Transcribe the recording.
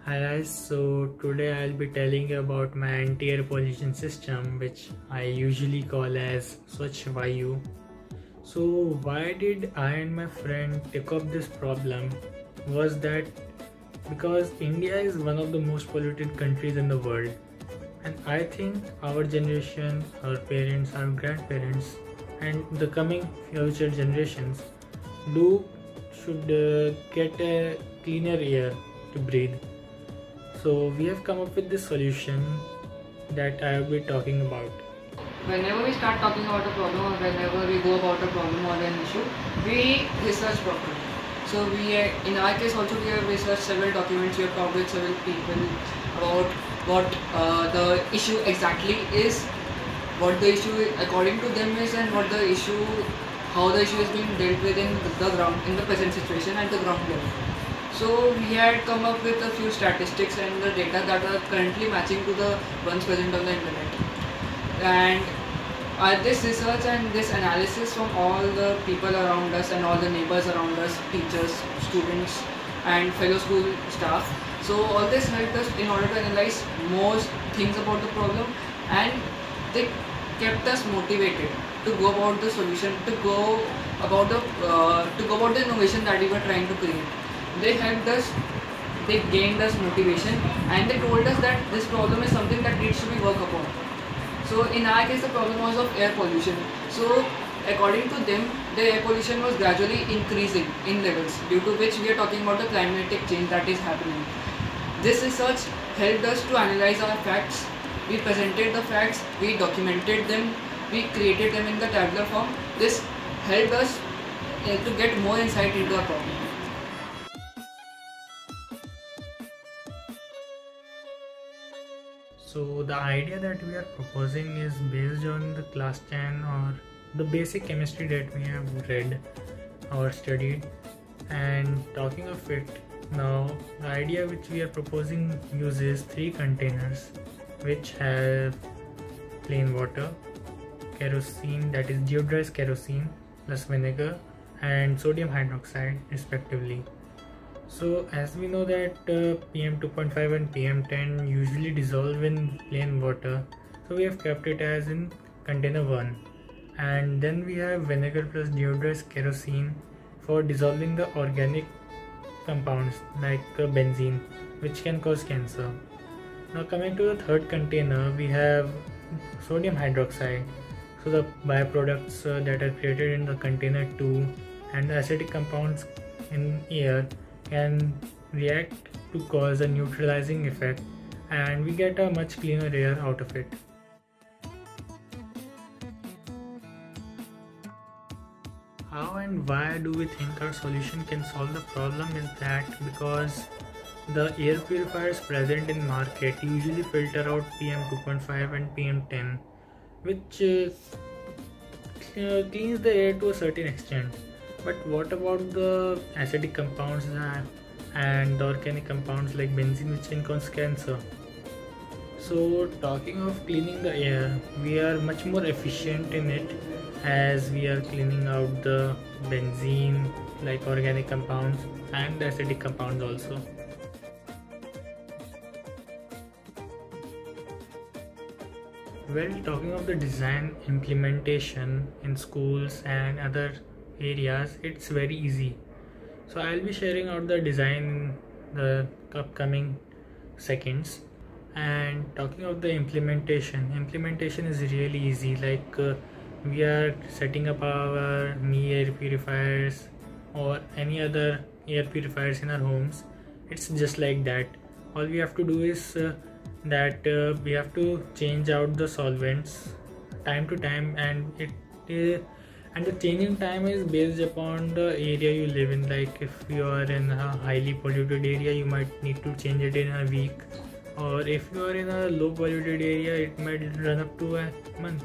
Hi guys, so today I'll be telling you about my anti-air pollution system, which I usually call as Swachh Vayu. So why did I and my friend take up this problem was that because India is one of the most polluted countries in the world, and I think our generation, our parents, our grandparents and the coming future generations should get a cleaner air to breathe. So we have come up with this solution that I will be talking about. Whenever we start talking about a problem or whenever we go about a problem or an issue, we research properly. So in our case also we have researched several documents, we have talked with several people about what the issue exactly is, what the issue according to them is, and how the issue is being dealt with in the ground, in the present situation at the ground level. So we had come up with a few statistics and the data that are currently matching to the ones present on the internet. And this research and this analysis from all the people around us and all the neighbors around us, teachers, students and fellow school staff. So all this helped us in order to analyze most things about the problem, and they kept us motivated to go about the solution, to go about the innovation that we were trying to create. They helped us, they gained us motivation, and they told us that this problem is something that needs to be worked upon. So in our case the problem was of air pollution. So according to them, the air pollution was gradually increasing in levels, due to which we are talking about the climatic change that is happening. This research helped us to analyze our facts. We presented the facts, we documented them, we created them in the tabular form. This helped us to get more insight into our problem. So the idea that we are proposing is based on the class 10 or the basic chemistry that we have read or studied. And talking of it, now the idea which we are proposing uses 3 containers which have plain water, kerosene, that is deodorized kerosene plus vinegar, and sodium hydroxide respectively. So as we know that PM 2.5 and PM 10 usually dissolve in plain water, so we have kept it as in container 1. And then we have vinegar plus deodorized kerosene for dissolving the organic compounds like benzene, which can cause cancer. Now coming to the third container, we have sodium hydroxide. So the byproducts that are created in the container 2 and the acidic compounds in air can react to cause a neutralizing effect, and we get a much cleaner air out of it. How and why do we think our solution can solve the problem is that because the air purifiers present in market usually filter out PM 2.5 and PM 10, which cleans the air to a certain extent. But what about the acidic compounds and the organic compounds like benzene, which can cause cancer? So talking of cleaning the air, we are much more efficient in it, as we are cleaning out the benzene like organic compounds and the acidic compounds also. Well, talking of the design implementation in schools and other areas, it's very easy. So I'll be sharing out the design in the upcoming seconds. And talking of the implementation is really easy. Like we are setting up our knee air purifiers or any other air purifiers in our homes. It's just like that. All we have to do is we have to change out the solvents time to time, and the changing time is based upon the area you live in. Like if you are in a highly polluted area, you might need to change it in a week, or if you are in a low polluted area, it might run up to a month.